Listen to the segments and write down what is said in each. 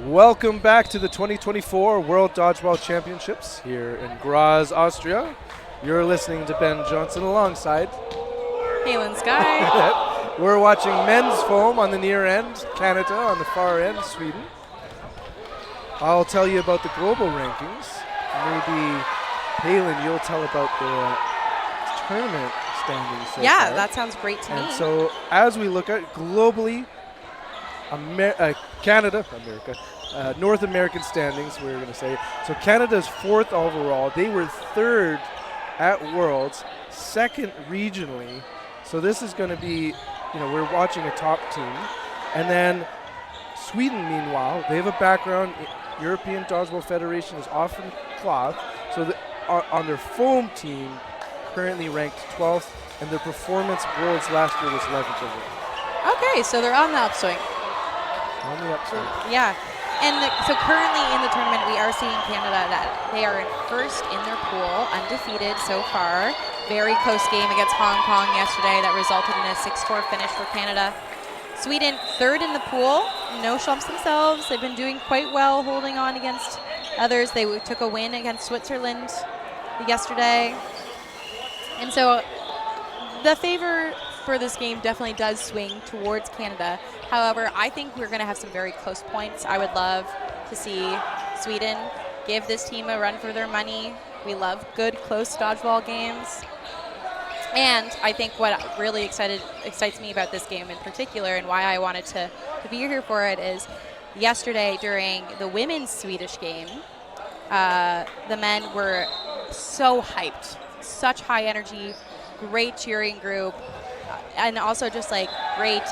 Welcome back to the 2024 World Dodgeball Championships here in Graz, Austria. You're listening to Ben Johnson alongside Halen Sky. We're watching men's foam on the near end, Canada on the far end, Sweden. I'll tell you about the global rankings. Maybe Halen, you'll tell about the tournament standings. So Yeah, far. that sounds great to And me. so as we look at globally, North American standings, we're going to say. So Canada's 4th overall. They were 3rd at Worlds, 2nd regionally. So this is going to be, we're watching a top team. And then Sweden, meanwhile, they have a background. European Dodgeball Federation is often cloth. So on their foam team, currently ranked 12th, and their performance Worlds last year was 11th overall. Okay, so they're on the upswing. On the upswing. Yeah. And so currently in the tournament, we are seeing Canada that they are first in their pool, undefeated so far. Very close game against Hong Kong yesterday that resulted in a 6-4 finish for Canada. Sweden 3rd in the pool, no slumps themselves. They've been doing quite well holding on against others. They took a win against Switzerland yesterday. And so the favor for this game definitely does swing towards Canada. However, I think we're going to have some very close points. I would love to see Sweden give this team a run for their money. We love good, close dodgeball games. And I think what really excites me about this game in particular, and why I wanted to be here for it, is yesterday during the women's Swedish game, the men were so hyped, such high energy, great cheering group, and also just like great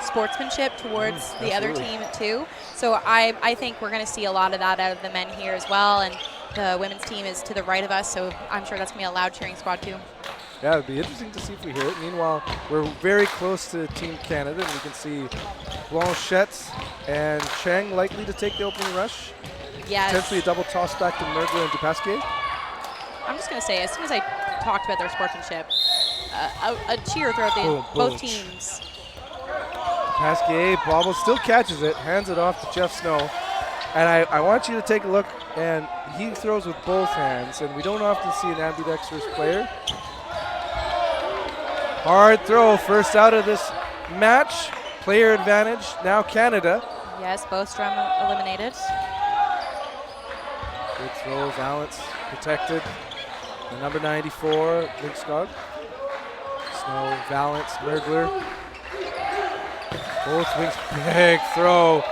sportsmanship towards the other team too. So I think we're going to see a lot of that out of the men here as well, and the women's team is to the right of us, so I'm sure that's going to be a loud cheering squad too. Yeah, it'd be interesting to see if we hear it. Meanwhile, we're very close to Team Canada, and we can see Blanchette and Cheng likely to take the opening rush. Yes. Potentially a double toss back to Mergler and Dupasquier. I'm just going to say, as soon as I talked about their sportsmanship, a cheer throughout both teams. Pasquier bobbles, still catches it, hands it off to Jeff Snow. And I want you to take a look, and he throws with both hands, and we don't often see an ambidextrous player. Hard throw, first out of this match. Player advantage, now Canada. Yes, Bostrom eliminated. Good throw, Valance protected. The number 94, Linkskog. Snow, Valance, Mergler. Both wings, big throw.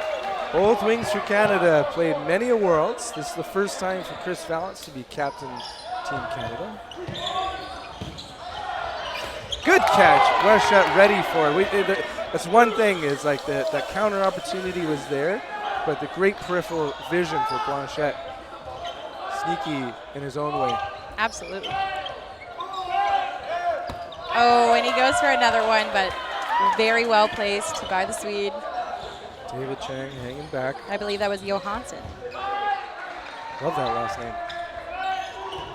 Both wings for Canada. Played many a Worlds. This is the first time for Chris Valance to be captain Team Canada. Good catch. Blanchette ready for it. That's one thing is like that counter opportunity was there, but the great peripheral vision for Blanchette. Sneaky in his own way. Absolutely. Oh, and he goes for another one, but very well placed by the Swede. David Chang hanging back. I believe that was Johansson. Love that last name.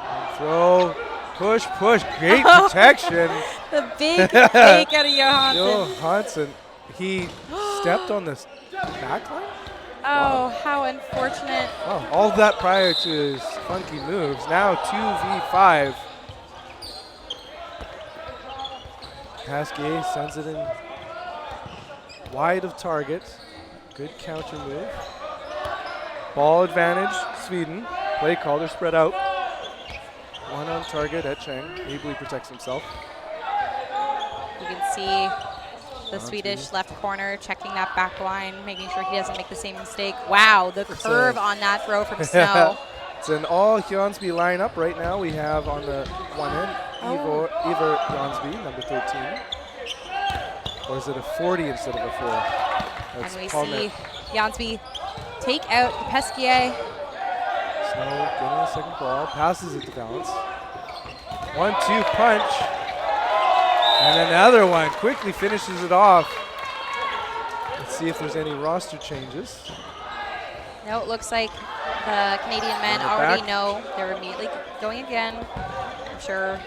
And throw, push, great protection. The big fake out of Johansson. Johansson, he stepped on this back line? Oh, how unfortunate. Oh, all that prior to his funky moves. Now 2v5. Pasquier sends it in wide of target. Good counter move. Ball advantage, Sweden. Play call, they're spread out. One on target at Cheng. Ably protects himself. You can see the Swedish left corner checking that back line, making sure he doesn't make the same mistake. Wow, the curve on that throw from Snow. It's an all Jonsby lineup right now. We have on the one end, Iver Jonsby, number 13. Or is it a 40 instead of a 4? That's and we see Jonsby take out Pesquier. Snow getting a second ball, passes it to Valance. 1-2 punch. And another one, quickly finishes it off. Let's see if there's any roster changes. No, it looks like the Canadian men already know they're immediately going again. I'm sure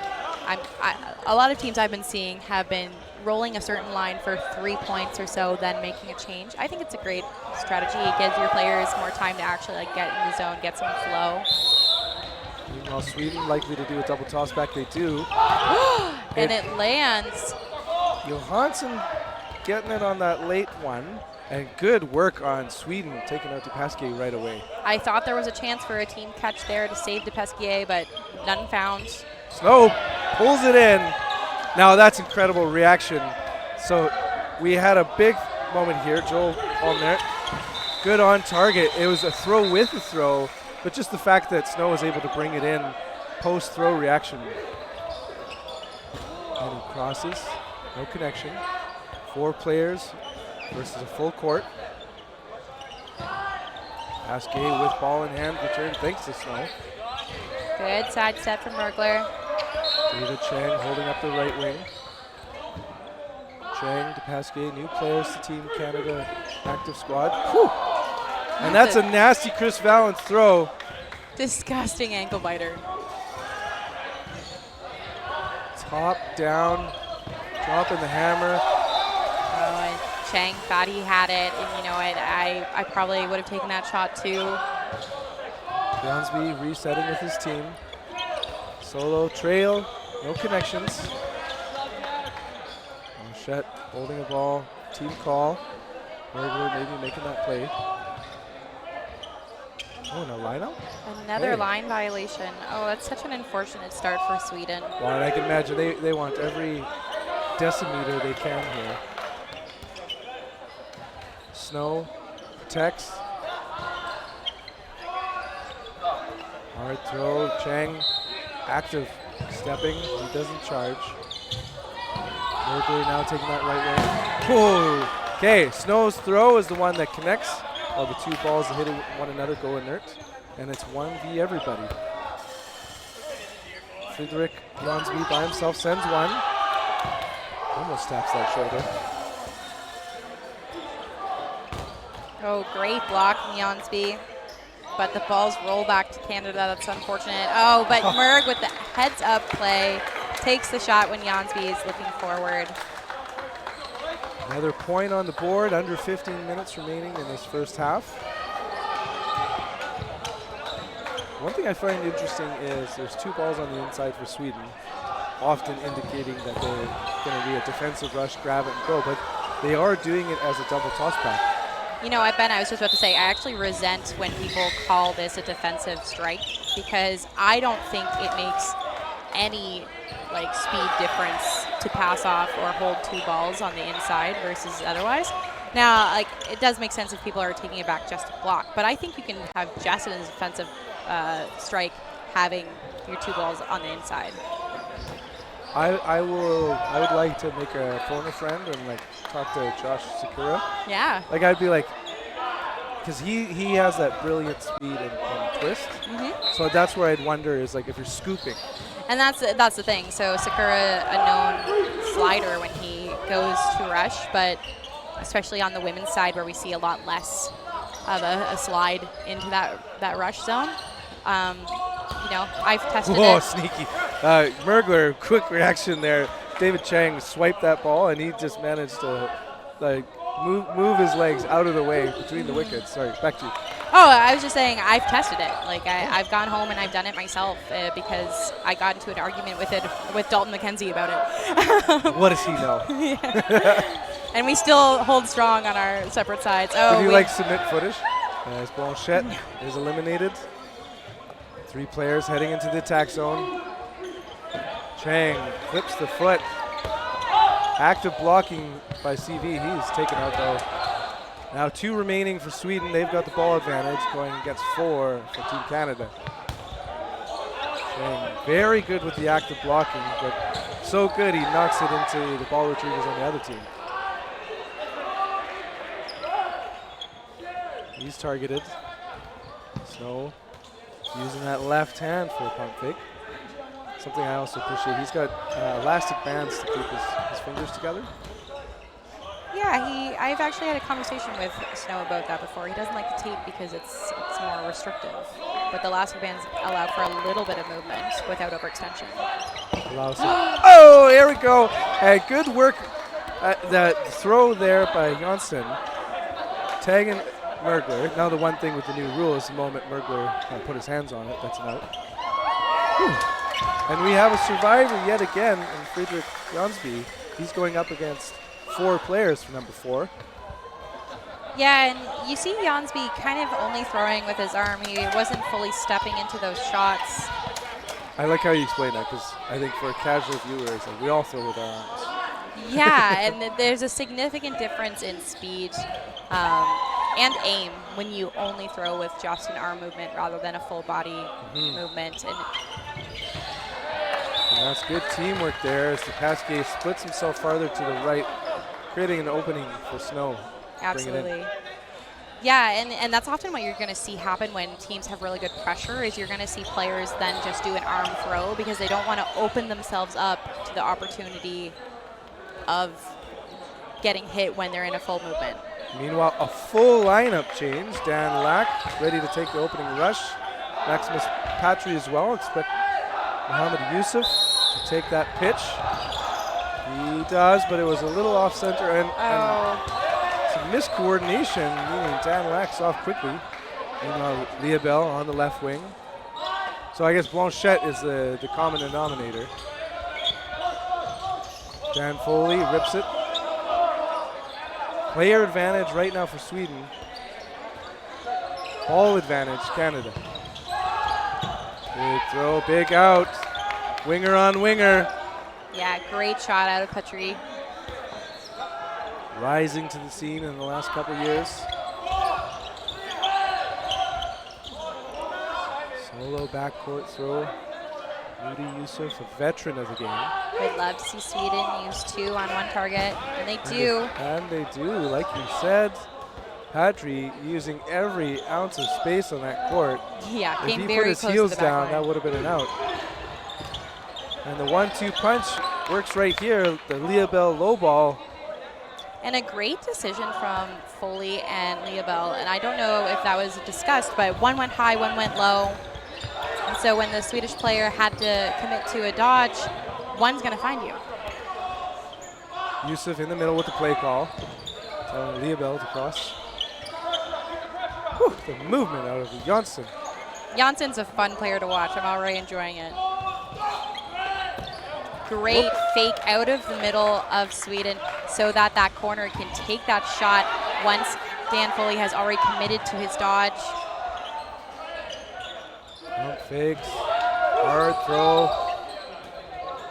a lot of teams I've been seeing have been rolling a certain line for 3 points or so, then making a change. I think it's a great strategy. It gives your players more time to actually like get in the zone, get some flow. Meanwhile, Sweden likely to do a double toss back. They do. And it lands. Johansson getting it on that late one. And good work on Sweden taking out Dupasquier right away. I thought there was a chance for a team catch there to save Dupasquier, but none found. Snow pulls it in. Now that's incredible reaction. So we had a big moment here. Joel on there. Good on target. It was a throw with a throw, but just the fact that Snow was able to bring it in post-throw reaction. And he crosses. No connection. 4 players versus a full court. Pasquet with ball in hand, return thanks to Snow. Good side step from Mergler. David Chang holding up the right wing. Chang to Pasquet, new players to Team Canada active squad. Whew. And that's a nasty Chris Valance throw. Disgusting ankle biter. Top down, dropping the hammer. Oh, and Chang thought he had it, and you know what? I probably would have taken that shot too. Brownsby resetting with his team. Solo trail, no connections. Marchette holding the ball, team call. Mergler maybe making that play. Oh, no lineup? Another line violation. Oh, that's such an unfortunate start for Sweden. Well, and I can imagine they want every decimeter they can here. Snow protects. Hard throw, Chang active stepping, he doesn't charge. Mercury now taking that right wing. Whoa! Okay, Snow's throw is the one that connects, while the 2 balls that hit one another go inert, and it's 1v everybody. Friedrich Bronsby by himself sends one. Almost taps that shoulder. Oh, great block from Jansby. But the balls roll back to Canada. That's unfortunate. Oh, but Merg with the heads-up play takes the shot when Jansby is looking forward. Another point on the board, under 15 minutes remaining in this first half. One thing I find interesting is there's 2 balls on the inside for Sweden, often indicating that they're going to be a defensive rush, grab it and go, but they are doing it as a double toss back. You know, Ben, I was just about to say, I actually resent when people call this a defensive strike because I don't think it makes any like speed difference to pass off or hold 2 balls on the inside versus otherwise. Now, like, it does make sense if people are taking it back just to block, but I think you can have just as defensive strike having your 2 balls on the inside. I would like to make a phone a friend and like talk to Josh Sakura. Yeah. Like I'd be like, because he has that brilliant speed and twist. So that's where I'd wonder is like if you're scooping. And that's the thing. So Sakura, a known slider when he goes to rush, but especially on the women's side where we see a lot less of a slide into that rush zone. You know, I've tested it. Oh, sneaky. Mergler, quick reaction there. David Chang swiped that ball, and he just managed to like move his legs out of the way between the wickets. Sorry, back to you. Oh, I was just saying I've tested it. Like I've gone home and I've done it myself because I got into an argument with Dalton McKenzie about it. What does he know? Yeah. And we still hold strong on our separate sides. Oh, would you like submit footage? As Blanchette is eliminated. 3 players heading into the attack zone. Chang clips the foot. Active blocking by CV. He's taken out though. Now 2 remaining for Sweden. They've got the ball advantage going against 4 for Team Canada. Chang very good with the active blocking, but so good he knocks it into the ball retrievers on the other team. He's targeted. Snow using that left hand for a pump fake. Something I also appreciate. He's got elastic bands to keep his fingers together. Yeah, I've actually had a conversation with Snow about that before. He doesn't like the tape because it's more restrictive. But the elastic bands allow for a little bit of movement without overextension. allows it. Oh, here we go. And good work at that throw there by Janssen. Tagging Mergler. Now the one thing with the new rule is the moment Mergler put his hands on it, that's an out. Whew. And we have a survivor yet again in Friedrich Jansby. He's going up against 4 players for number 4. Yeah, and you see Jansby kind of only throwing with his arm. He wasn't fully stepping into those shots. I like how you explain that, because I think for a casual viewer, it's like we all throw with our arms. Yeah, and there's a significant difference in speed and aim when you only throw with just an arm movement rather than a full body movement. And that's good teamwork there as the Cascade splits himself farther to the right, creating an opening for Snow. Absolutely. Yeah, and that's often what you're going to see happen when teams have really good pressure is you're going to see players then just do an arm throw because they don't want to open themselves up to the opportunity of getting hit when they're in a full movement. Meanwhile, a full lineup change. Dan Lack ready to take the opening rush. Maximus Patry as well. Expect Mohamed Yusuf to take that pitch. He does, but it was a little off center and some miscoordination, meaning Dan Lack's off quickly. Meanwhile, Liabel on the left wing. So I guess Blanchette is the common denominator. Dan Foley rips it. Player advantage right now for Sweden. Ball advantage, Canada. Big throw, big out. Winger on winger. Yeah, great shot out of Patry. Rising to the scene in the last couple years. Solo backcourt throw. Rudy Yusuf, a veteran of the game. We'd love to see Sweden use 2 on 1 target, and they do. And they do, like you said. Patry using every ounce of space on that court. Yeah, if came he very put his close heels to the back down, line. that would have been an out. And the 1-2 punch works right here. The Liabel low ball. And a great decision from Foley and Liabel. And I don't know if that was discussed, but one went high, one went low. And so when the Swedish player had to commit to a dodge, one's going to find you. Yusuf in the middle with the play call. Telling Liabel to cross. Whew, the movement out of Janssen. Janssen's a fun player to watch. I'm already enjoying it. Great fake out of the middle of Sweden so that that corner can take that shot once Dan Foley has already committed to his dodge. Pump fakes, hard throw.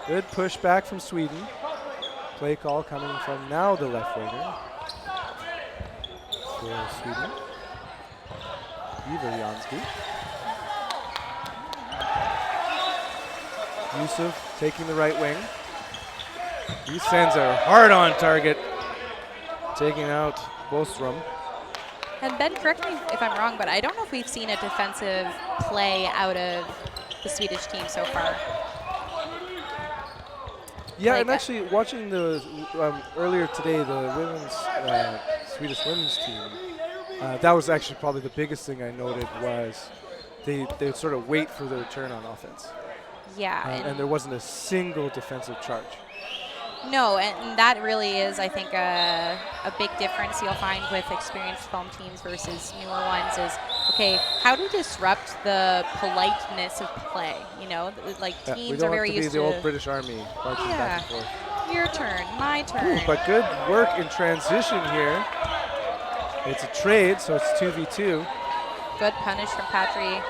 Good pushback from Sweden. Play call coming from now the left winger for Sweden. Ivar Jansby. Yusuf taking the right wing. He sends a hard on target, taking out Bostrom. And Ben, correct me if I'm wrong, but I don't know if we've seen a defensive play out of the Swedish team so far. Yeah, Like and actually watching the earlier today, the women's Swedish women's team, that was actually probably the biggest thing I noted was they would sort of wait for the return on offense. Yeah. And there wasn't a single defensive charge. No, and that really is, I think, a big difference you'll find with experienced foam teams versus newer ones is, okay, how to disrupt the politeness of play, you know? Like, teams are very used to... We don't have to be the old British Army marching back and forth. Your turn, my turn. Ooh, but good work in transition here. It's a trade, so it's 2v2. Good punish from Patry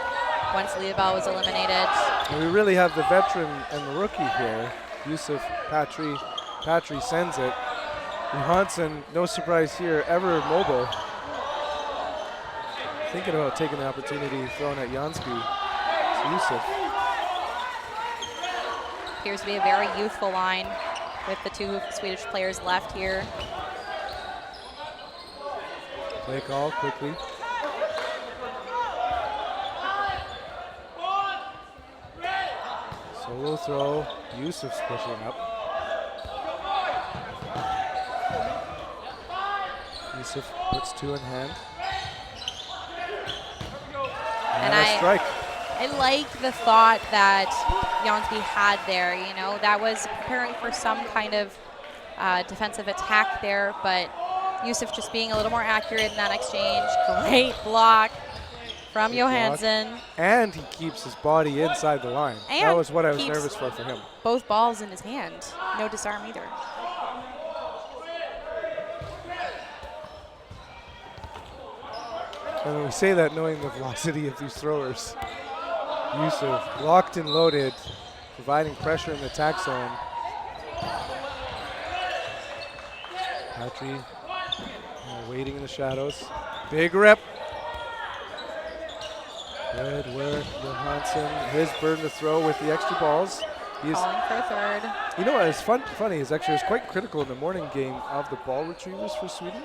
once Liabel was eliminated. And we really have the veteran and the rookie here. Yusuf Patry. Patry sends it. Johansson, no surprise here, ever mobile. Thinking about taking the opportunity thrown at Jansby. It's Yusuf. Appears to be a very youthful line with the 2 Swedish players left here. Play call quickly. Solo throw. Yusuf's pushing up. Yusuf puts 2 in hand. And a strike. I like the thought that Jonsby had there. You know, that was preparing for some kind of defensive attack there, but Yusuf just being a little more accurate in that exchange. Great block from Johansson. And he keeps his body inside the line. And that was what I was nervous for him. Both balls in his hand. No disarm either. And we say that knowing the velocity of these throwers. Yusuf locked and loaded, providing pressure in the attack zone. Patry waiting in the shadows. Big rip. Good work, Johansson. His burden to throw with the extra balls. He's calling for a third. You know what is funny is actually it was quite critical in the morning game of the ball retrievers for Sweden.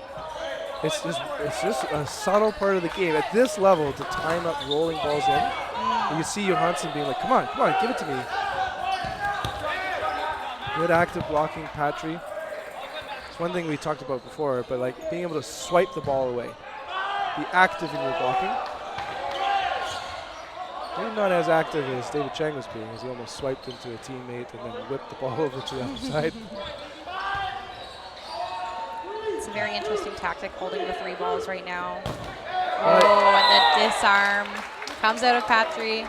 It's just a subtle part of the game. At this level, to time up rolling balls in, you see Johansson being like, come on, give it to me. Good active blocking, Patry. It's one thing we talked about before, but like being able to swipe the ball away. Be active in your blocking. Maybe not as active as David Chang was being, as he almost swiped into a teammate and then whipped the ball over to the other side. It's a very interesting tactic, holding the 3 balls right now. Oh, and the disarm comes out of Patry.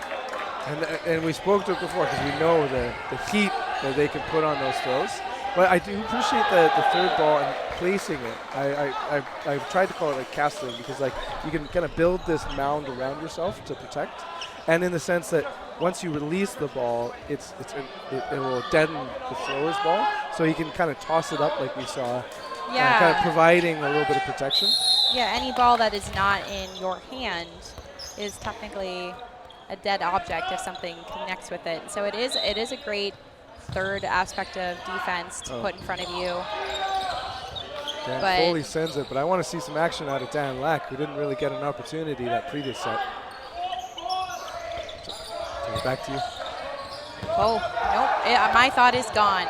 And we spoke to it before because we know the heat that they can put on those throws. But I do appreciate the third ball and placing it. I've tried to call it like casting because like you can kind of build this mound around yourself to protect. And in the sense that once you release the ball, it will deaden the thrower's ball. So you can kind of toss it up like we saw. Yeah. Kind of providing a little bit of protection. Yeah, any ball that is not in your hand is technically a dead object if something connects with it. So it is a great third aspect of defense to put in front of you. Dan Foley sends it, but I want to see some action out of Dan Lack, who didn't really get an opportunity that previous set. So back to you. Oh, nope. My thought is gone.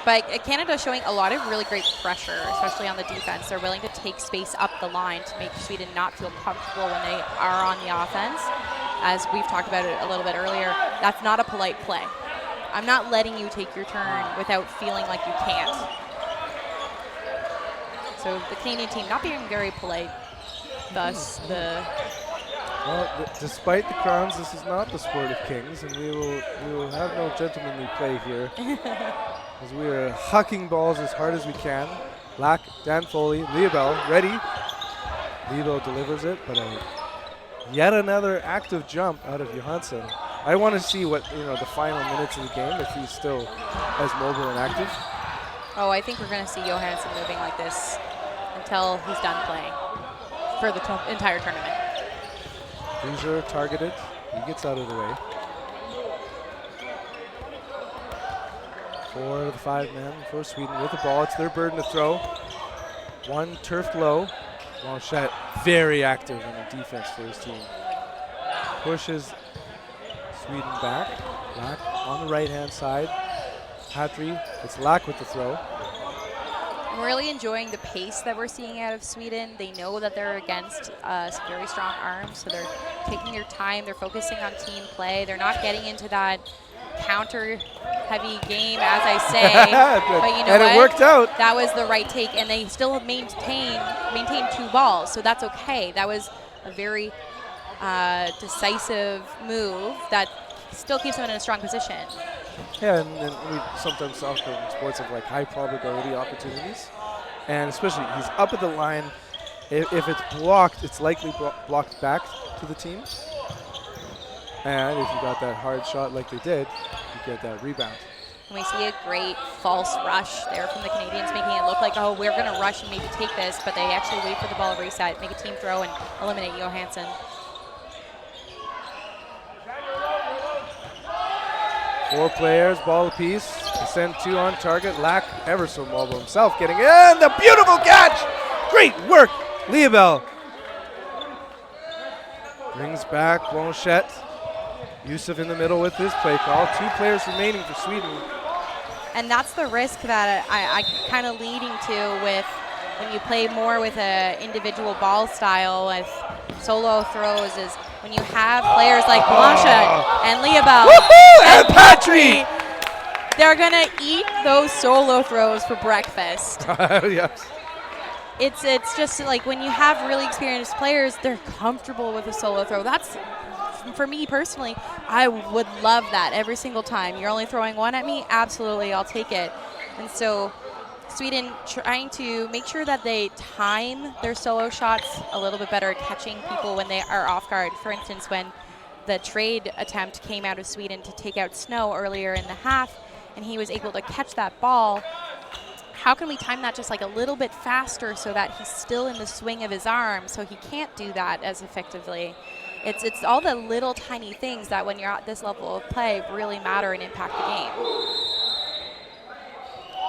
But Canada showing a lot of really great pressure, especially on the defense. They're willing to take space up the line to make Sweden not feel comfortable when they are on the offense. As we've talked about it a little bit earlier, that's not a polite play. I'm not letting you take your turn without feeling like you can't. So the Canadian team not being very polite, thus the... Well, despite the crowns, this is not the sport of kings, and we will have no gentlemanly play here. As we are hucking balls as hard as we can. Lack, Dan Foley, Liebel, ready. Liebel delivers it, but yet another active jump out of Johansson. I want to see what the final minutes of the game, if he's still as mobile and active. Oh, I think we're going to see Johansson moving like this until he's done playing for the entire tournament. These targeted. He gets out of the way. 4 of the 5 men for Sweden with the ball. It's their burden to throw. One turfed low. Blanchette very active in the defense for his team. Pushes Sweden back. Lack on the right-hand side. Patry, it's Lack with the throw. I'm really enjoying the pace that we're seeing out of Sweden. They know that they're against some very strong arms, so they're taking their time. They're focusing on team play. They're not getting into that counter-heavy game, as I say. But you know and what? It worked out. That was the right take, and they still maintained 2 balls, so that's okay. That was a very decisive move that still keeps them in a strong position. Yeah, and we sometimes talk in sports of like high probability opportunities, and especially he's up at the line. If it's blocked, it's likely blocked back to the team. And if you got that hard shot like they did, you get that rebound. And we see a great false rush there from the Canadians, making it look like, oh, we're going to rush and maybe take this, but they actually wait for the ball to reset, make a team throw, and eliminate Johansson. 4 players, ball apiece. They send 2 on target. Lack, ever so mobile himself, getting in. The beautiful catch! Great work, Liebel. Brings back Blanchette. Yusuf in the middle with his play call. 2 players remaining for Sweden. And that's the risk that I kind of leading to with when you play more with an individual ball style with solo throws is when you have players like Blanchette and Leabelle and Patry, they're going to eat those solo throws for breakfast. Yes. It's just like when you have really experienced players, they're comfortable with a solo throw. That's, for me personally, I would love that every single time. You're only throwing one at me? Absolutely, I'll take it. And so Sweden trying to make sure that they time their solo shots a little bit better, catching people when they are off guard. For instance, when the trade attempt came out of Sweden to take out Snow earlier in the half, and he was able to catch that ball, how can we time that just like a little bit faster so that he's still in the swing of his arm so he can't do that as effectively? It's all the little tiny things that when you're at this level of play really matter and impact the game.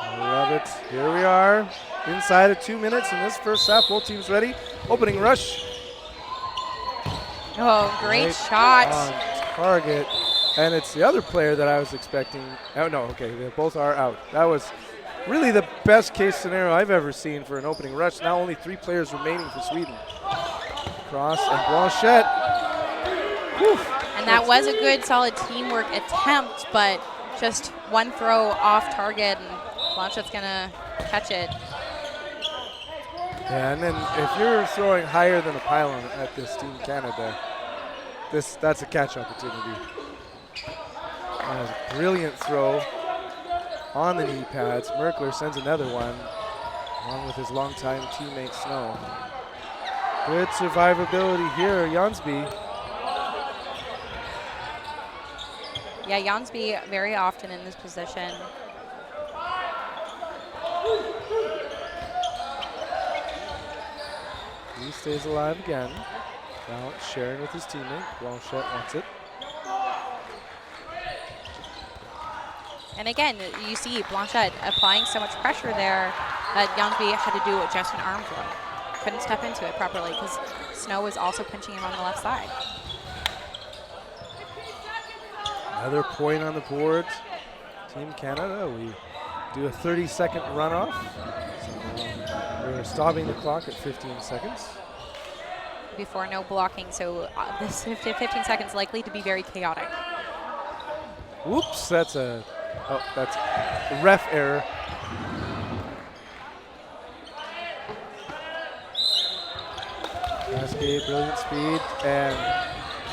I love it. Here we are inside of 2 minutes in this first half. Both teams ready. Opening rush. Oh, great Right shot. on target. And it's the other player that I was expecting. Oh, no, okay, they both are out. That was really the best case scenario I've ever seen for an opening rush. Now only 3 players remaining for Sweden. Cross and Blanchette. Whew. And that was a good, solid teamwork attempt, but just one throw off target, and Blanchette's going to catch it. Yeah, and then if you're throwing higher than a pylon at this Team Canada, that's a catch opportunity. That was a brilliant throw on the knee pads. Merkler sends another one, along with his longtime teammate Snow. Good survivability here, Jansby. Yeah, Jansby very often in this position. He stays alive again. Now sharing with his teammate. Blanchette wants it. And again, you see Blanchette applying so much pressure there that Jansby had to do just an arm throw. Couldn't step into it properly because Snow was also pinching him on the left side. Another point on the board. Team Canada, we do a 30-second runoff. So we're stopping the clock at 15 seconds. Before no blocking, so this 15 seconds likely to be very chaotic. Whoops, that's a ref error. Cascade, brilliant speed, and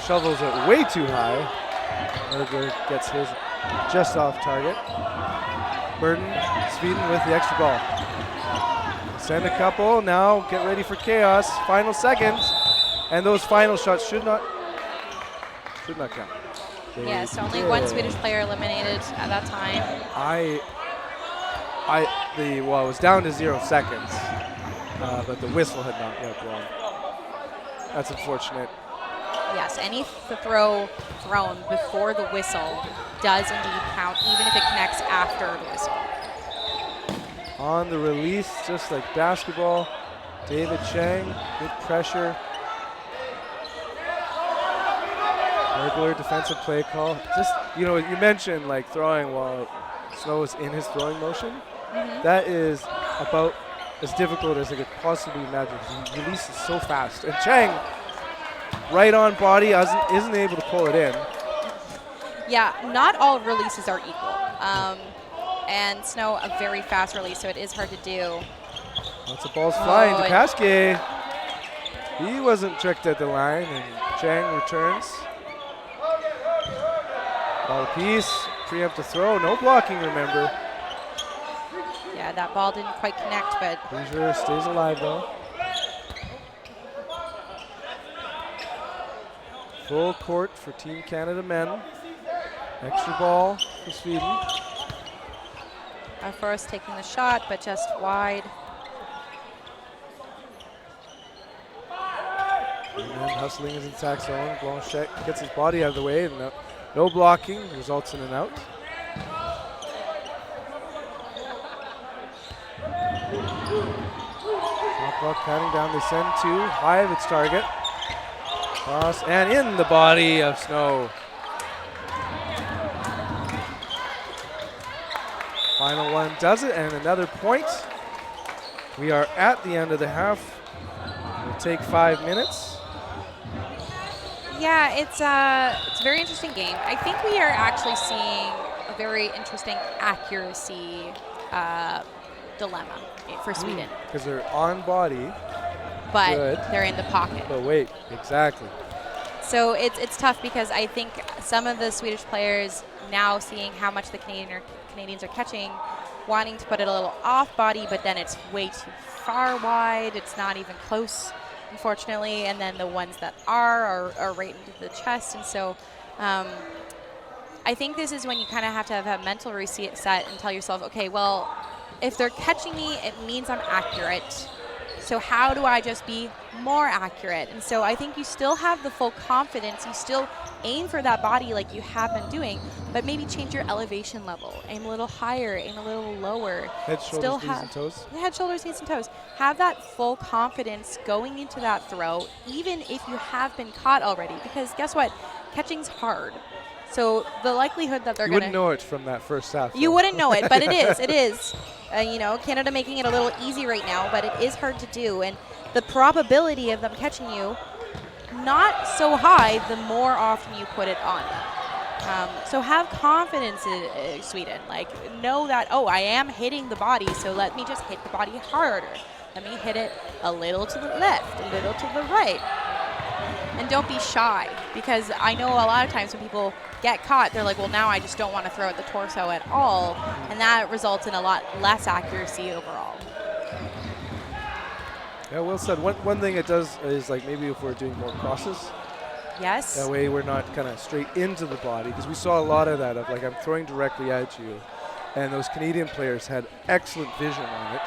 shovels it way too high. Mergler gets his just off target. Burden, Sweden with the extra ball. Send a couple, now get ready for chaos. Final seconds, and those final shots should not count. Yes, only one Swedish player eliminated at that time. It was down to 0 seconds, but the whistle had not yet blown. That's unfortunate. Yes, any throw thrown before the whistle does indeed count, even if it connects after the whistle. On the release, just like basketball, David Chang, good pressure. Regular defensive play call. Just, you mentioned like throwing while Snow is in his throwing motion. That is about as difficult as I could possibly imagine. He releases so fast. And Chang, right on body, isn't able to pull it in. Yeah, not all releases are equal. And Snow, a very fast release, so it is hard to do. Lots of balls flying to Pasquet. He wasn't tricked at the line, and Chang returns. Ball piece, preemptive throw, no blocking, remember. Yeah, that ball didn't quite connect, but Hoosier stays alive though. Full court for Team Canada men. Extra ball for Sweden. Forrest taking the shot, but just wide. And then hustling his attack zone. Blanchette gets his body out of the way, and no blocking results in an out. Shot clock counting down. They send 2 high of its target. Cross and in the body of Snow. Final one does it, and another point. We are at the end of the half. We'll take 5 minutes. Yeah, it's a very interesting game. I think we are actually seeing a very interesting accuracy dilemma for Sweden. Because they're on body, but good. They're in the pocket. But wait, exactly. So it's tough because I think some of the Swedish players now seeing how much the Canadians are catching, wanting to put it a little off body, but then it's way too far wide. It's not even close, unfortunately. And then the ones that are right into the chest. And so I think this is when you kind of have to have a mental reset and tell yourself, okay, well, if they're catching me, it means I'm accurate. So how do I just be more accurate? And so I think you still have the full confidence. You still aim for that body like you have been doing, but maybe change your elevation level. Aim a little higher, aim a little lower. Head, shoulders, knees, and toes? Yeah, head, shoulders, knees, and toes. Have that full confidence going into that throw, even if you have been caught already. Because guess what? Catching's hard. So the likelihood that they're going to... You wouldn't know it from that first half. You wouldn't know it, but it is. It is. You know, Canada making it a little easy right now, but it is hard to do. And the probability of them catching you, not so high the more often you put it on them. So have confidence in Sweden. Like, know that, oh, I am hitting the body, so let me just hit the body harder. Let me hit it a little to the left, a little to the right. And don't be shy, because I know a lot of times when people get caught, they're like, well, now I just don't want to throw at the torso at all, and that results in a lot less accuracy overall. Yeah, well said. One thing it does is, like, maybe if we're doing more crosses, yes, that way we're not kind of straight into the body, because we saw a lot of that of, like, I'm throwing directly at you, and those Canadian players had excellent vision on it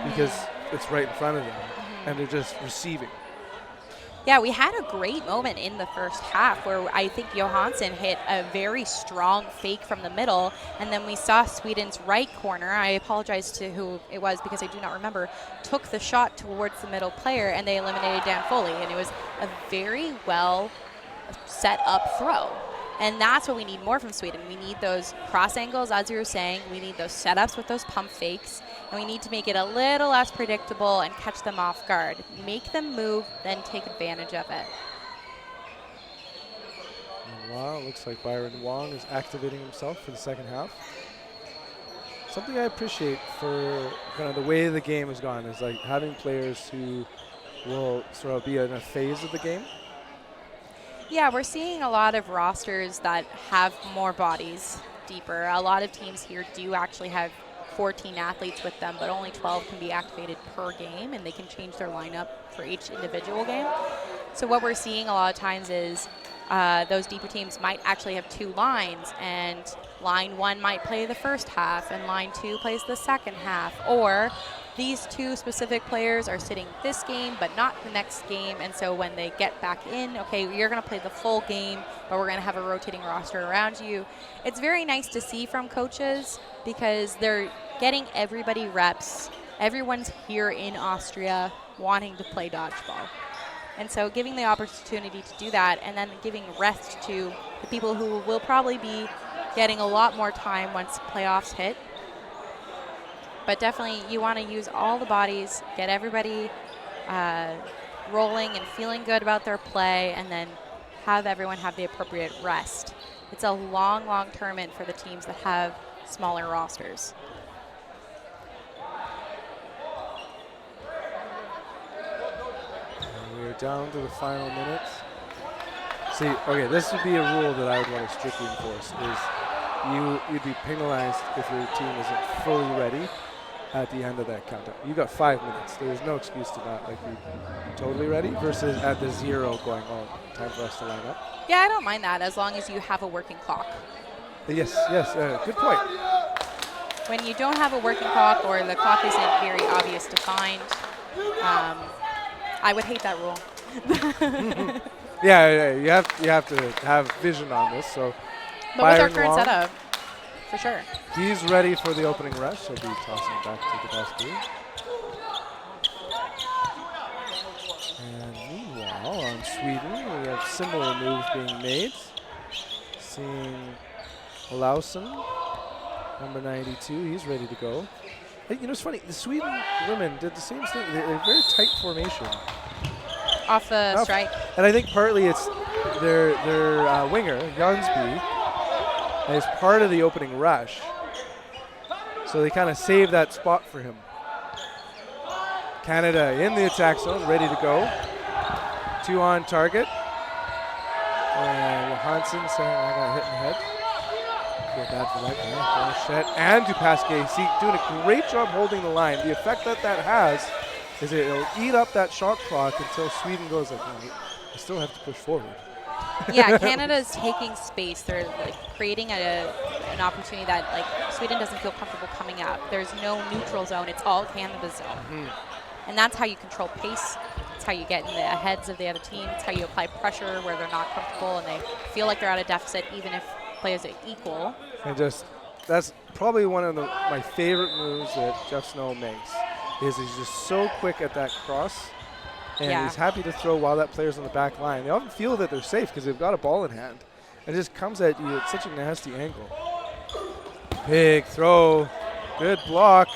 because it's right in front of them, and they're just receiving. Yeah, we had a great moment in the first half where I think Johansson hit a very strong fake from the middle, and then we saw Sweden's right corner, I apologize to who it was because I do not remember, took the shot towards the middle player, and they eliminated Dan Foley, and it was a very well set up throw. And that's what we need more from Sweden. We need those cross angles, as you were saying. We need those setups with those pump fakes. And we need to make it a little less predictable and catch them off guard. Make them move, then take advantage of it. Wow, it looks like Byron Wong is activating himself for the second half. Something I appreciate for kind of the way the game has gone is, like, having players who will sort of be in a phase of the game. Yeah, we're seeing a lot of rosters that have more bodies, deeper. A lot of teams here do actually have 14 athletes with them, but only 12 can be activated per game, and they can change their lineup for each individual game. So what we're seeing a lot of times is those deeper teams might actually have two lines, and line one might play the first half, and line two plays the second half, or these two specific players are sitting this game but not the next game, and so when they get back in, okay, you're going to play the full game, but we're going to have a rotating roster around you. It's very nice to see from coaches because they're getting everybody reps. Everyone's here in Austria wanting to play dodgeball. And so giving the opportunity to do that, and then giving rest to the people who will probably be getting a lot more time once playoffs hit. But definitely you want to use all the bodies, get everybody rolling and feeling good about their play, and then have everyone have the appropriate rest. It's a long, long tournament for the teams that have smaller rosters. And we're down to the final minutes. See, okay, this would be a rule that I would want to strictly enforce, is you'd be penalized if your team isn't fully ready at the end of that countdown. You got 5 minutes. There's no excuse to not, like, be totally ready versus at the zero going, oh, time for us to line up. Yeah, I don't mind that as long as you have a working clock. Yes, good point. When you don't have a working clock or the clock isn't very obvious defined, I would hate that rule. Yeah, you have to have vision on this. So, but with our current setup, for sure. He's ready for the opening rush. He'll be tossing back to the basket. And meanwhile, on Sweden, we have similar moves being made. Seeing Olausson, number 92, he's ready to go. Hey, you know, it's funny, the Sweden women did the same thing. They're very tight formation. Off the strike. And I think partly it's their winger, Jansby, is part of the opening rush. So they kind of save that spot for him. Canada in the attack zone, ready to go. 2 on target. And Johansson saying I got hit in the head. Feel bad for that guy. Blanchette and Dupasquier doing a great job holding the line. The effect that has is it'll eat up that shot clock until Sweden goes like, no, I still have to push forward. Yeah, Canada's taking space. They're like creating an opportunity that like Sweden doesn't feel comfortable coming up. There's no neutral zone. It's all Canada zone. And that's how you control pace. It's how you get in the heads of the other team. It's how you apply pressure where they're not comfortable and they feel like they're at a deficit even if play is equal. And that's probably one of my favorite moves that Jeff Snow makes is he's just so quick at that cross. And he's happy to throw while that player's on the back line. They often feel that they're safe because they've got a ball in hand. It just comes at you at such a nasty angle. Big throw. Good block.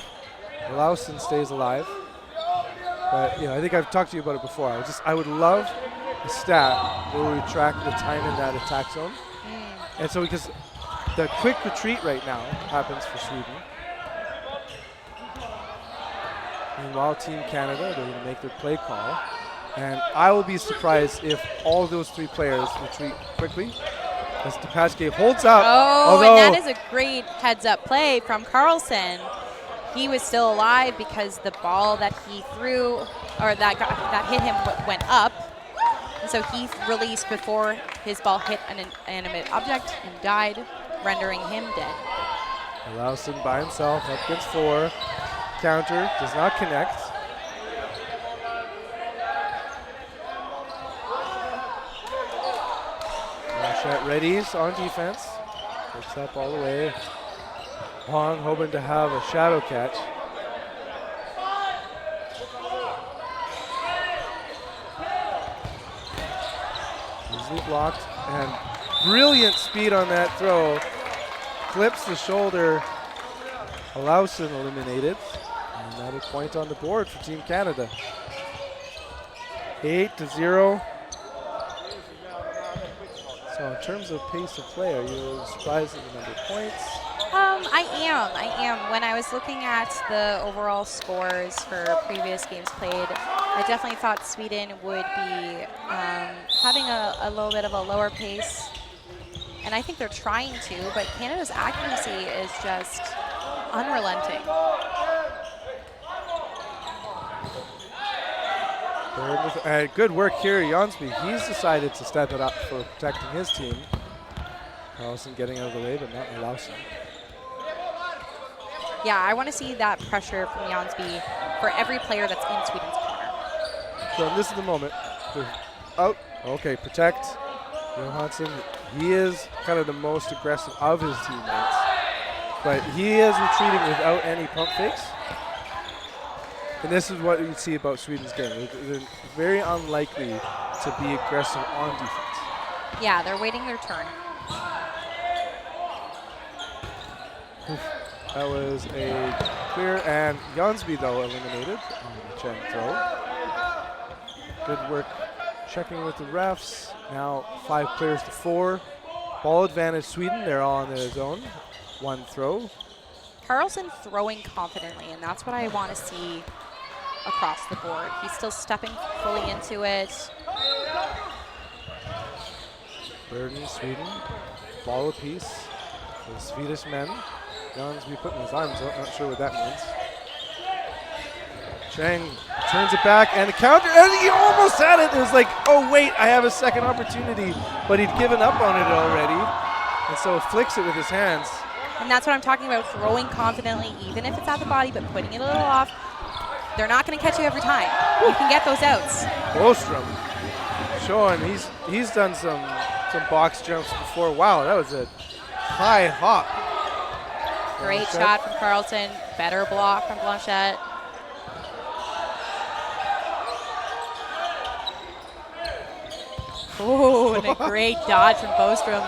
Lawson stays alive. But, I think I've talked to you about it before. I would love a stat where we track the time in that attack zone. And so because the quick retreat right now happens for Sweden. Meanwhile, Team Canada, they're going to make their play call. And I will be surprised if all those 3 players retreat quickly. As Dupasquier holds up. Oh, and that is a great heads-up play from Carlson. He was still alive because the ball that he threw, or that hit him went up. And so he released before his ball hit an inanimate object and died, rendering him dead. Lawson by himself, up against 4. Counter, does not connect. Blanchette readies on defense. Picks up all the way. Hong hoping to have a shadow catch. Easily blocked and brilliant speed on that throw. Clips the shoulder. Lawson eliminated. Another point on the board for Team Canada. 8-0. So in terms of pace of play, are you surprised at the number of points? I am. When I was looking at the overall scores for previous games played, I definitely thought Sweden would be having a little bit of a lower pace. And I think they're trying to, but Canada's accuracy is just unrelenting. Good work here, Jansby. He's decided to step it up for protecting his team. Carlson getting out of the way, but not Lawson. Yeah, I want to see that pressure from Jansby for every player that's in Sweden's corner. So this is the moment. Out. Okay, protect. Johansson, he is kind of the most aggressive of his teammates. But he is retreating without any pump fakes. And this is what you see about Sweden's game. They're very unlikely to be aggressive on defense. Yeah, they're waiting their turn. That was a clear, and Jansby, though, eliminated on the Chen throw. Good work checking with the refs. Now 5 players to 4. Ball advantage Sweden. They're all on their zone. 1 throw. Carlson throwing confidently, and that's what I want to see across the board. He's still stepping fully into it. Burden, Sweden. Ball apiece for the Swedish men. Jansby putting his arms out, not sure what that means. Chang turns it back and the counter, and he almost had it. It was like, oh wait, I have a second opportunity, but he'd given up on it already. And so flicks it with his hands. And that's what I'm talking about, throwing confidently, even if it's at the body, but putting it a little off. They're not going to catch you every time. You can get those outs. Ostrom showing he's done some box jumps before. Wow, that was a high hop. Great shot from Carlson. Better block from Blanchette. Oh, and a great dodge from Bostrom.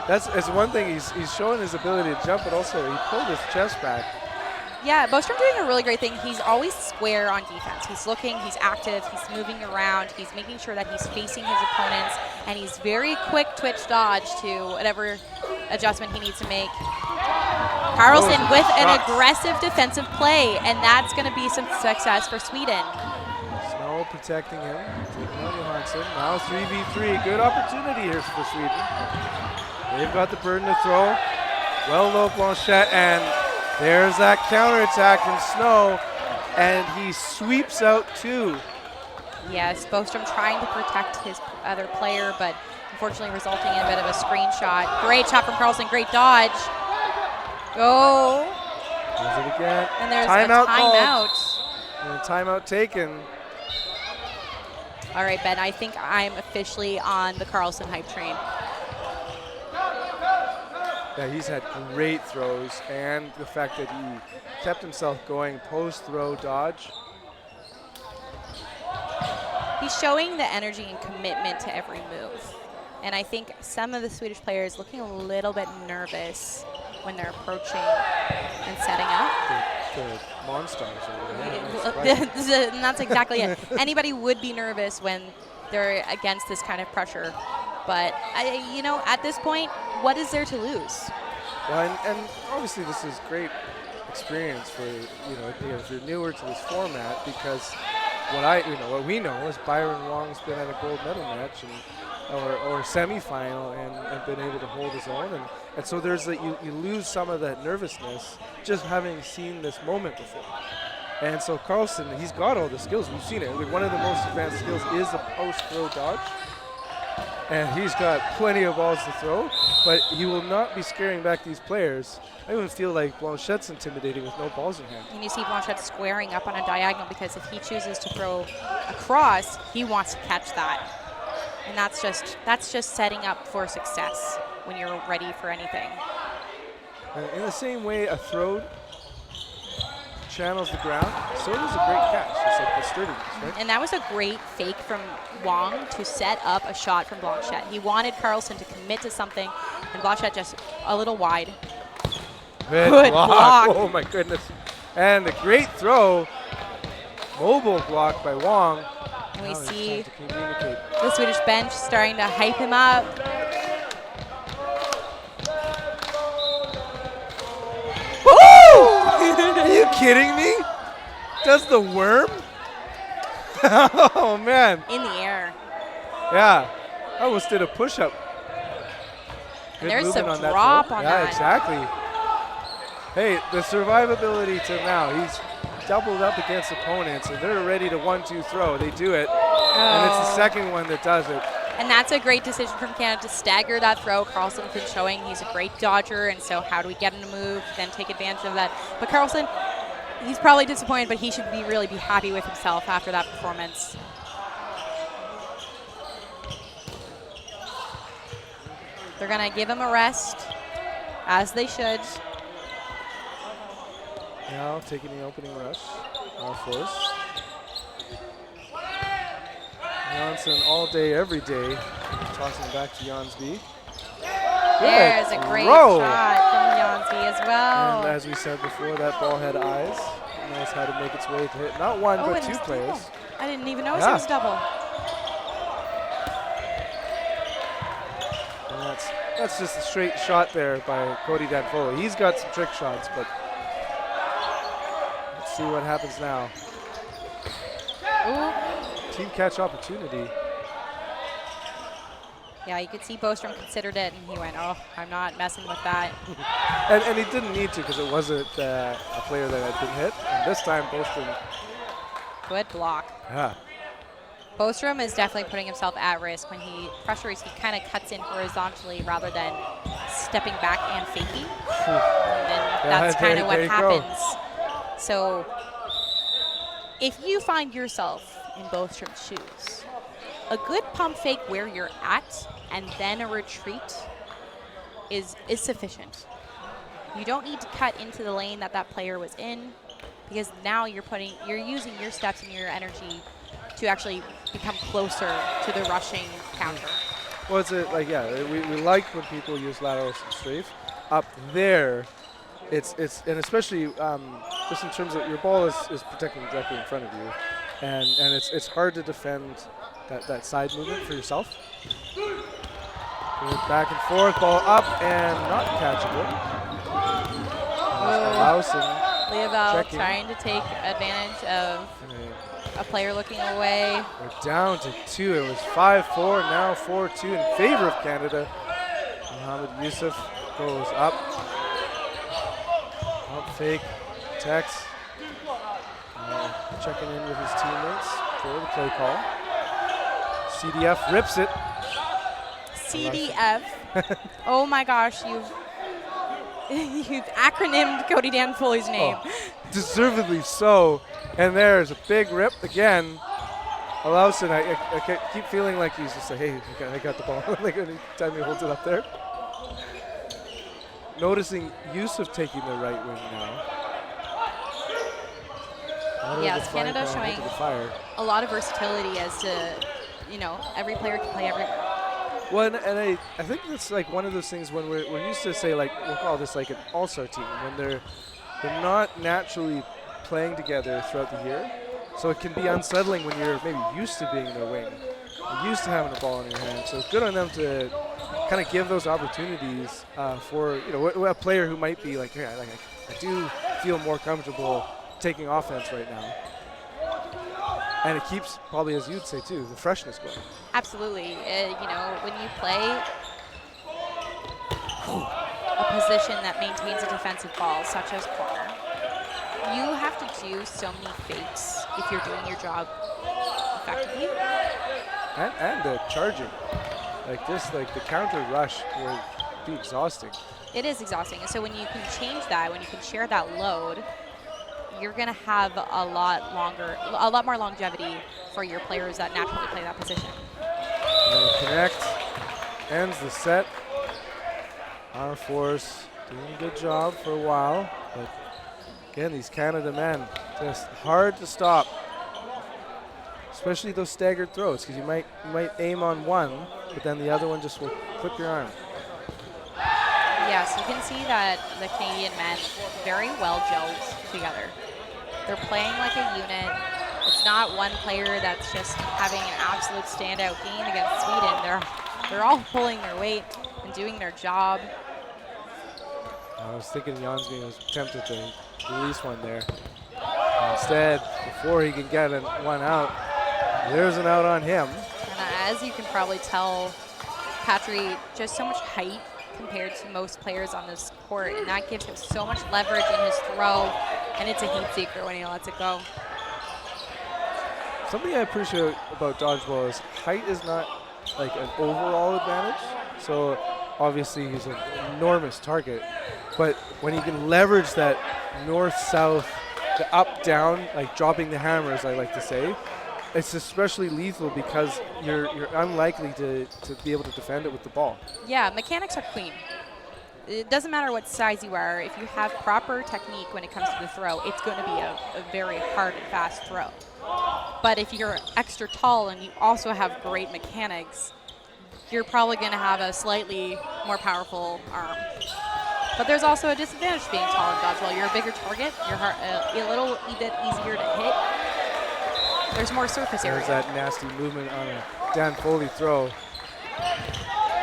That's one thing. He's showing his ability to jump, but also he pulled his chest back. Yeah, Bostrom doing a really great thing. He's always square on defense. He's looking, he's active, he's moving around, he's making sure that he's facing his opponents, and he's very quick twitch dodge to whatever adjustment he needs to make. Carlson with an aggressive defensive play, and that's going to be some success for Sweden. Snow protecting him, taking out Johansson. Now 3v3, good opportunity here for Sweden. They've got the burden to throw. Well low Blanchette, and there's that counterattack from Snow, and he sweeps out 2. Yes, Bostrom trying to protect his other player, but unfortunately resulting in a bit of a screenshot. Great shot from Carlson, great dodge. Go. Does it again. And there's timeout a timeout. And a timeout taken. All right, Ben, I think I'm officially on the Carlson hype train. Yeah, he's had great throws, and the fact that he kept himself going post-throw dodge. He's showing the energy and commitment to every move. And I think some of the Swedish players looking a little bit nervous when they're approaching and setting up. The monsters over there. And that's exactly it. Anybody would be nervous when they're against this kind of pressure. But, you know, at this point, what is there to lose? Well, and obviously this is great experience for, if you're newer to this format, because what we know is Byron Wong's been at a gold medal match or semifinal and been able to hold his own, and so there's you lose some of that nervousness just having seen this moment before. And so Carlson, he's got all the skills. We've seen it. Like, one of the most advanced skills is the post-throw dodge, and he's got plenty of balls to throw, but he will not be scaring back these players. I even feel like Blanchette's intimidating with no balls in hand. And you see Blanchette squaring up on a diagonal, because if he chooses to throw across, he wants to catch that. And that's just setting up for success when you're ready for anything. And in the same way a throw channels the ground, so does a great catch. It's like the sturdiness, right? And that was a great fake from Wong to set up a shot from Blanchette. He wanted Carlson to commit to something, and Blanchette just a little wide. Good block. Oh my goodness. And a great throw. Mobile block by Wong. And we see the Swedish bench starting to hype him up. Woo! Are you kidding me? Does the worm? Oh man. In the air. Yeah. I almost did a push-up. And there's some drop on that. Yeah, exactly. Hey, the survivability to now. He's doubled up against opponents, and they're ready to 1-2 throw. They do it, and it's the second one that does it. And that's a great decision from Canada to stagger that throw. Carlson's been showing he's a great dodger, and so how do we get him to move, then take advantage of that? But Carlson, he's probably disappointed, but he should really be happy with himself after that performance. They're going to give him a rest, as they should. Now taking the opening rush, force. Johnson all day, every day, tossing it back to Jansby. There's a great shot from Jansby as well. And as we said before, that ball had eyes. It knows how to make its way to hit not one, but 2 players. Double. I didn't even notice it was double. And that's just a straight shot there by Cody Danfola. He's got some trick shots, but let's see what happens now. Ooh. Team catch opportunity. Yeah, you could see Bostrom considered it, and he went, oh, I'm not messing with that. and he didn't need to, because it wasn't a player that had been hit. And this time, Bostrom. Good block. Yeah. Bostrom is definitely putting himself at risk. When he pressures, he kind of cuts in horizontally rather than stepping back and faking. And then that's kind of what happens. So if you find yourself in Bostrom's shoes, a good pump fake where you're at and then a retreat is sufficient. You don't need to cut into the lane that player was in, because now you're using your steps and your energy to actually become closer to the rushing counter. Well, it's we like when people use lateral strafe. Up there, and especially just in terms of your ball is protecting directly in front of you, and it's hard to defend that side movement for yourself. Good back and forth, ball up and not catchable. Leoval trying to take advantage of a player looking away. We're down to 2. It was 5-4, now 4-2 in favor of Canada. Mohamed Yusuf goes up. Up fake, protects. Checking in with his teammates for the play call. CDF rips it. CDF. Oh my gosh, you've acronymed Cody Dan Foley's name. Oh, deservedly so. And there's a big rip again. Alausen, I keep feeling like he's just like, hey, I got the ball. Like any time he holds it up there. Noticing Yusuf taking the right wing now. Yes, Canada showing a lot of versatility as to, every player can play everywhere. Well, and I think that's like one of those things when we're used to say, like, we'll call this like an all-star team, when they're not naturally playing together throughout the year. So it can be unsettling when you're maybe used to being in their wing, used to having the ball in your hand. So good on them to kind of give those opportunities for a player who might be like, yeah, I do feel more comfortable taking offense right now. And it keeps, probably as you'd say too, the freshness going. Absolutely. When you play a position that maintains a defensive ball, such as corner, you have to do so many fakes if you're doing your job effectively. And the charging. Like this, like the counter rush would be exhausting. It is exhausting. And so when you can change that, when you can share that load, you're going to have a lot more longevity for your players that naturally play that position. And connect, ends the set. Our force doing a good job for a while, but again, these Canada men just hard to stop, especially those staggered throws, because you might aim on one, but then the other one just will clip your arm. Yes, you can see that the Canadian men very well gelled together. They're playing like a unit. It's not one player that's just having an absolute standout game against Sweden. They're all pulling their weight and doing their job. I was thinking Jansby was tempted to release one there. Instead, before he can get one out, there's an out on him. And as you can probably tell, Patry just so much height compared to most players on this court, and that gives him so much leverage in his throw, and it's a heat seeker when he lets it go. Something I appreciate about dodgeball is height is not like an overall advantage. So obviously he's an enormous target, but when he can leverage that north-south, the up-down, like dropping the hammer, as I like to say, it's especially lethal because you're unlikely to be able to defend it with the ball. Yeah, mechanics are clean. It doesn't matter what size you are. If you have proper technique when it comes to the throw, it's going to be a very hard and fast throw. But if you're extra tall and you also have great mechanics, you're probably going to have a slightly more powerful arm. But there's also a disadvantage to being tall in dodgeball. You're a bigger target. You're a little bit easier to hit. There's more surface area. There's that nasty movement on a Dan Foley throw.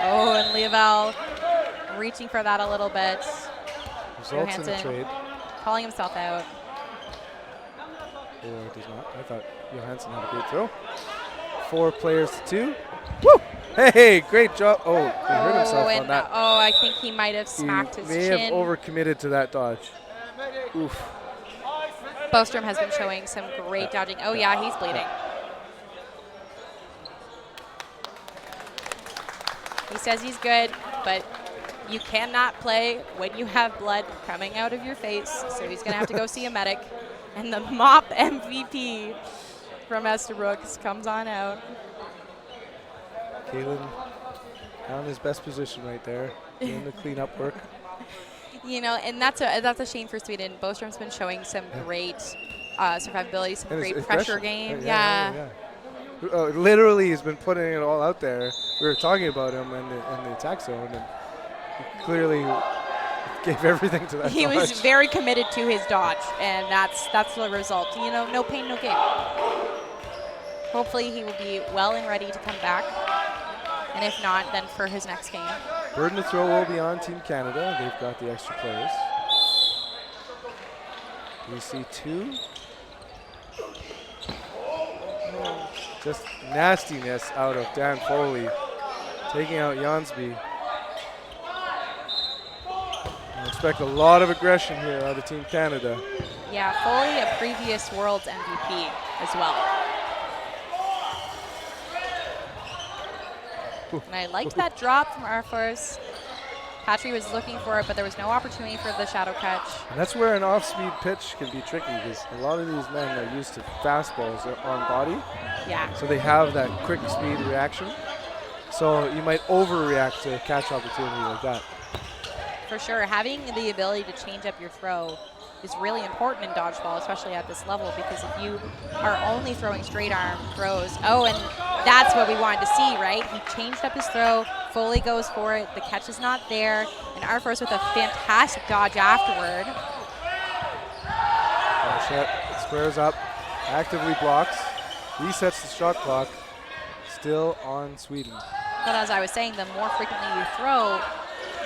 Oh, and Leoval reaching for that a little bit. Results in the trade. Calling himself out. Or does not. I thought Johansson had a great throw. 4 players to 2. Woo! Hey, great job. Oh, he hurt himself on that. Oh, I think he might have smacked his chin. He may have overcommitted to that dodge. Oof. Bostrom has been showing some great dodging. Oh, yeah, he's bleeding. He says he's good, but you cannot play when you have blood coming out of your face, so he's going to have to go see a medic. And the mop MVP from Estabrooks comes on out. Kalen on his best position right there, doing the cleanup work. And that's a shame for Sweden. Bostrom's been showing some great survivability, some great pressure game. Yeah. Literally, he's been putting it all out there. We were talking about him in the attack zone, and clearly gave everything to that He dodge. was very committed to his dodge, and that's the result. You know, no pain, no gain. Hopefully he will be well and ready to come back, and if not, then for his next game. Burden to throw will be on Team Canada. They've got the extra players. We see 2. Just nastiness out of Dan Foley, taking out Jansby. I expect a lot of aggression here out of Team Canada. Yeah, Foley, a previous World's MVP as well. And I liked that drop from Air Force. Patry was looking for it, but there was no opportunity for the shadow catch. And that's where an off-speed pitch can be tricky, because a lot of these men are used to fastballs on body. Yeah. So they have that quick speed reaction. So you might overreact to a catch opportunity like that. For sure, having the ability to change up your throw is really important in dodgeball, especially at this level, because if you are only throwing straight arm throws, and that's what we wanted to see, right? He changed up his throw, Foley goes for it, the catch is not there, and our first with a fantastic dodge afterward. Squares up, actively blocks, resets the shot clock, still on Sweden. But as I was saying, the more frequently you throw,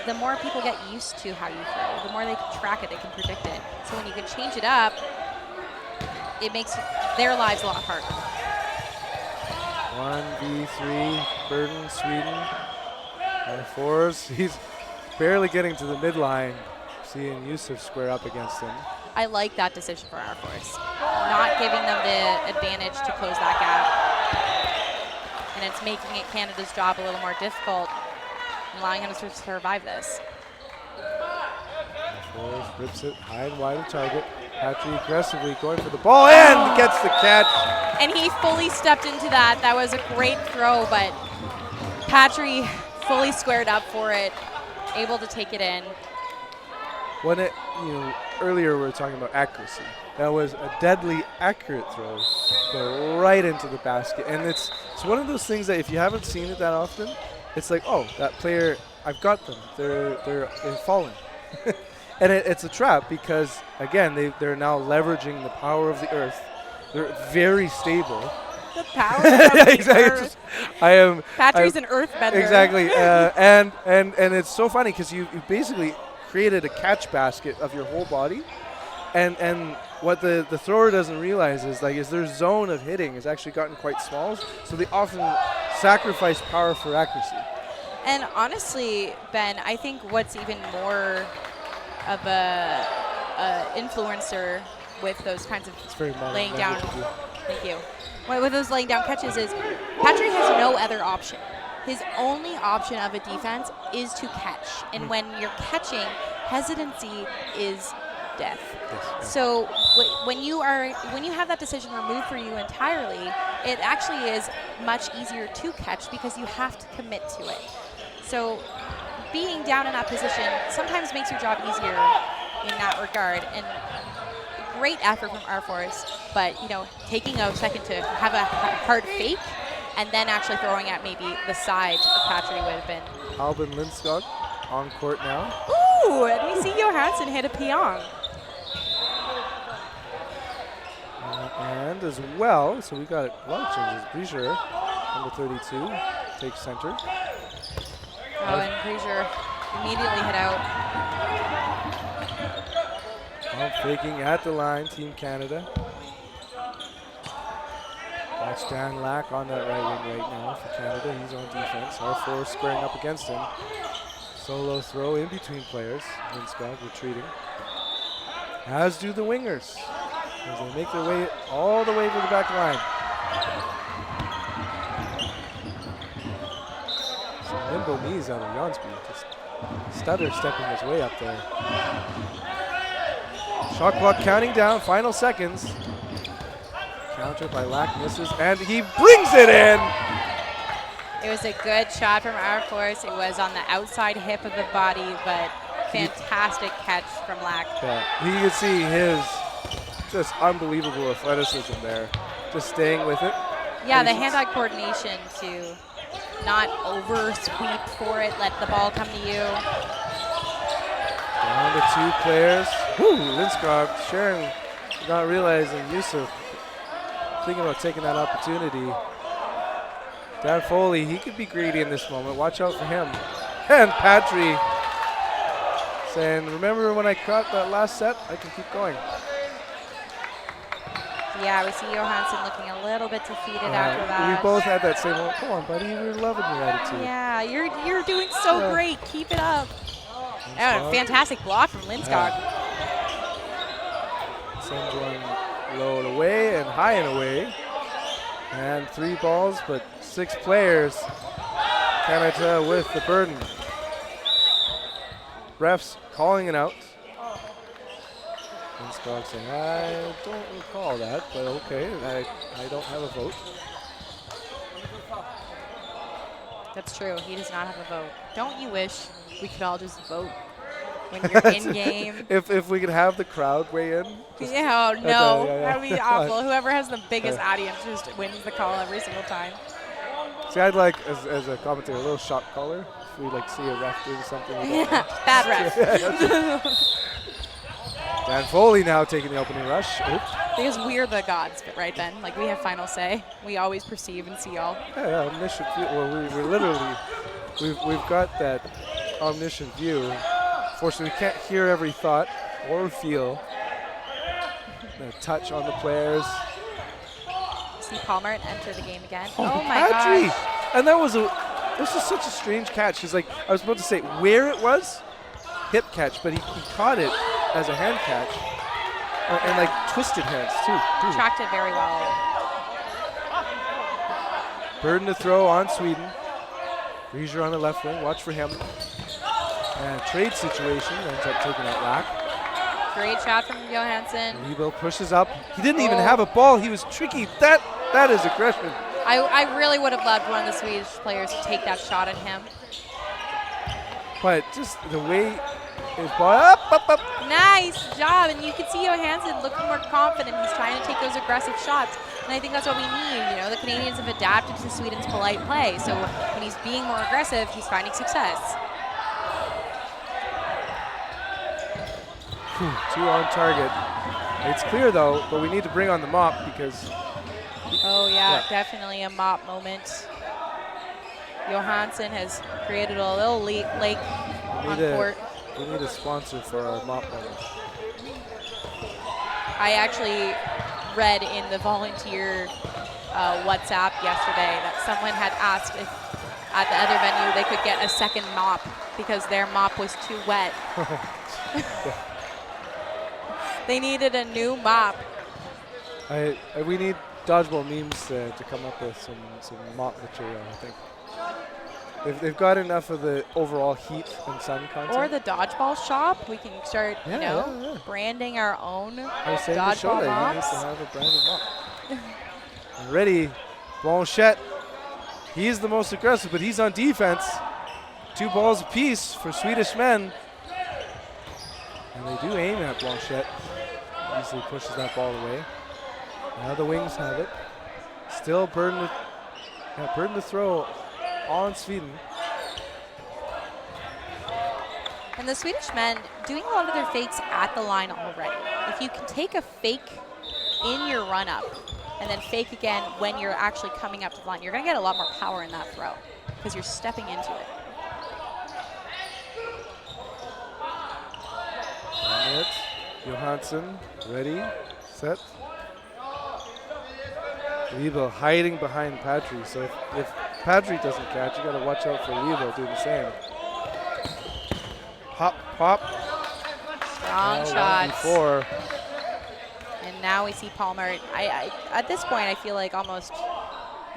the more people get used to how you throw, the more they can track it, they can predict it. So when you can change it up, it makes their lives a lot harder. 1v3, Burden, Sweden. On 4s, he's barely getting to the midline, seeing Yusuf square up against him. I like that decision for Air Force. Not giving them the advantage to close that gap. And it's making it Canada's job a little more difficult, allowing him to survive this. Forrest rips it high and wide of target. Patry aggressively going for the ball and gets the catch. And he fully stepped into that. That was a great throw, but Patry fully squared up for it, able to take it in. When earlier we were talking about accuracy. That was a deadly accurate throw, go right into the basket. And it's one of those things that if you haven't seen it that often, it's like, oh, that player, I've got them. They're falling. And it's a trap because, again, they're now leveraging the power of the earth. They're very stable. The power of the exactly. earth. Patry's an earthbender. Exactly. And it's so funny because you basically created a catch basket of your whole body. And what the thrower doesn't realize is their zone of hitting has actually gotten quite small. So they often sacrifice power for accuracy. And honestly, Ben, I think what's even more of a influencer with those kinds of laying down. Thank you. With those laying down catches is Patry has no other option. His only option of a defense is to catch, and when you're catching, hesitancy is death. Yes. So when you have that decision removed for you entirely, it actually is much easier to catch because you have to commit to it. So being down in that position sometimes makes your job easier in that regard. And great effort from Air Force, but taking a second to have a hard fake and then actually throwing at maybe the side of Patry would have been. Albin Lindskog on court now. Ooh, and we see Johansson hit a peong. And as well, so we got a lot of changes. Breger, number 32, takes center. And Breger immediately hit out. Faking at the line, Team Canada. Watch Dan Lack on that right wing right now for Canada. He's on defense. R4 squaring up against him. Solo throw in between players. Lindskog retreating. As do the wingers, as they make their way all the way to the back line. Some nimble knees out of Jansby, just stutter stepping his way up there. Shot clock counting down, final seconds. Counter by Lack, misses, and he brings it in! It was a good shot from Air Force. It was on the outside hip of the body, but fantastic catch from Lack. Yeah, you can see his just unbelievable athleticism there, just staying with it. Yeah, the hand-eye coordination to not over sweep for it, let the ball come to you. Down Down to 2 players. Woo, Lindskog sharing, not realizing Yusuf thinking about taking that opportunity. Dan Foley, he could be greedy in this moment. Watch out for him. And Patry saying, remember when I caught that last set? I can keep going. Yeah, we see Johansson looking a little bit defeated after that. We both had that same moment. Come on, buddy, we're loving your attitude. Yeah, you're doing so great. Keep it up. Oh, fantastic block from Lindskog. Sends one low and away and high and away. And 3 balls, but 6 players. Canada with the burden. Refs calling it out. Lindskog saying, I don't recall that, but okay, I don't have a vote. That's true. He does not have a vote. Don't you wish we could all just vote when you're in game? If we could have the crowd weigh in. Yeah, oh, no, that would be yeah. awful. Whoever has the biggest audience just wins the call every single time. See, I'd like, as a commentator, a little shot caller. If we like see a ref doing something. Yeah, bad ref. Dan Foley now taking the opening rush. Oops. Because we're the gods right then. Like, we have final say. We always perceive and see all. Yeah, omniscient view. Well, we're literally, we've got that omniscient view. Fortunately, we can't hear every thought or feel. The touch on the players. See Palmer enter the game again. Oh my Patry. gosh. And this was such a strange catch. Because like I was about to say where it was, hip catch, but he caught it as a hand catch. And like twisted hands too. Tracked it very well. Burden to throw on Sweden. Reisher on the left wing. Watch for him. And trade situation ends up taking that rack. Great shot from Johansson. Rebo pushes up. He didn't even have a ball. He was tricky. That is aggression. I really would have loved one of the Swedish players to take that shot at him. But just the way his ball up. Nice job. And you can see Johansson looking more confident. He's trying to take those aggressive shots. And I think that's what we need. You know, the Canadians have adapted to Sweden's polite play. So when he's being more aggressive, he's finding success. 2 on target. It's clear though, but we need to bring on the mop because. Oh yeah, definitely a mop moment. Johansson has created a little lake on court. We need a sponsor for our mop moment. I actually read in the volunteer WhatsApp yesterday that someone had asked if at the other venue they could get a second mop because their mop was too wet. They needed a new mop. We need Dodgeball memes to come up with some mop material, I think. They've got enough of the overall heat and sun content. Or the Dodgeball shop. We can start, branding our own Dodgeball mops. He needs to have a branded mop. And ready, Blanchette. He is the most aggressive, but he's on defense. 2 balls apiece for Swedish men. And they do aim at Blanchette. Easily pushes that ball away. Now the Wings have it. Still burden to throw on Sweden. And the Swedish men doing a lot of their fakes at the line already. If you can take a fake in your run-up and then fake again when you're actually coming up to the line, you're going to get a lot more power in that throw because you're stepping into it. Johansson, ready, set. Lebo hiding behind Patry. So if Patry doesn't catch, you got to watch out for Lebo doing the same. Pop, pop. Strong shots. Before. And now we see Palmer. At this point, I feel like almost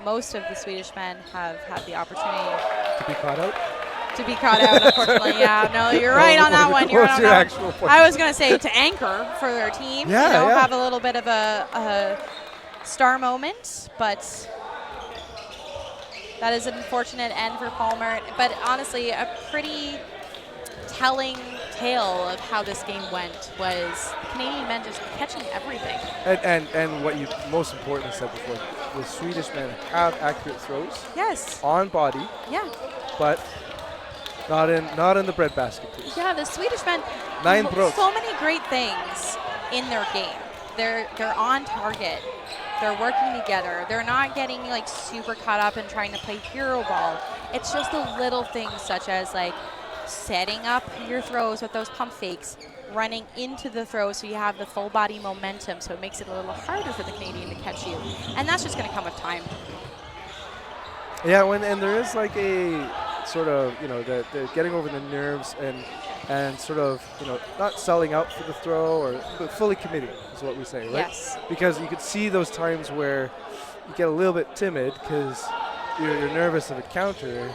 most of the Swedish men have had the opportunity to be caught out. To be caught out, unfortunately. Yeah, no, you're right on that one. You're right on that one. I was going to say to anchor for their team, have a little bit of a star moment, but that is an unfortunate end for Palmer. But honestly, a pretty telling tale of how this game went was the Canadian men just catching everything. And what you most importantly said before, the Swedish men have accurate throws. Yes. On body. Yeah. But Not in the breadbasket, please. Yeah, the Swedish men, 9 brott. so many great things in their game. They're on target. They're working together. They're not getting like super caught up in trying to play hero ball. It's just the little things such as like setting up your throws with those pump fakes, running into the throw so you have the full body momentum, so it makes it a little harder for the Canadian to catch you. And that's just going to come with time. Yeah, and there is like a sort of, the getting over the nerves and sort of, not selling out for the throw but fully committing is what we say, right? Yes. Because you could see those times where you get a little bit timid because you're nervous of a counter,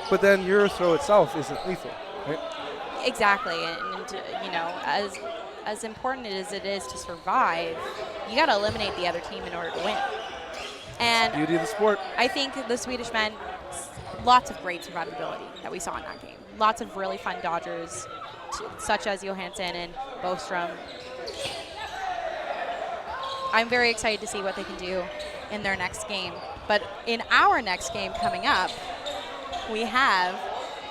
but then your throw itself isn't lethal, right? Exactly, and as important as it is to survive, you got to eliminate the other team in order to win. And Beauty of the sport. I think the Swedish men, lots of great survivability that we saw in that game. Lots of really fun dodgers, such as Johansson and Bostrom. I'm very excited to see what they can do in their next game. But in our next game coming up, we have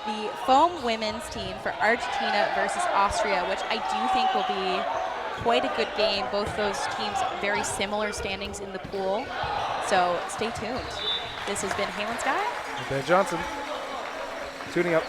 the foam women's team for Argentina versus Austria, which I do think will be quite a good game. Both those teams very similar standings in the pool. So stay tuned. This has been Halen Sky Ben Johnson tuning up.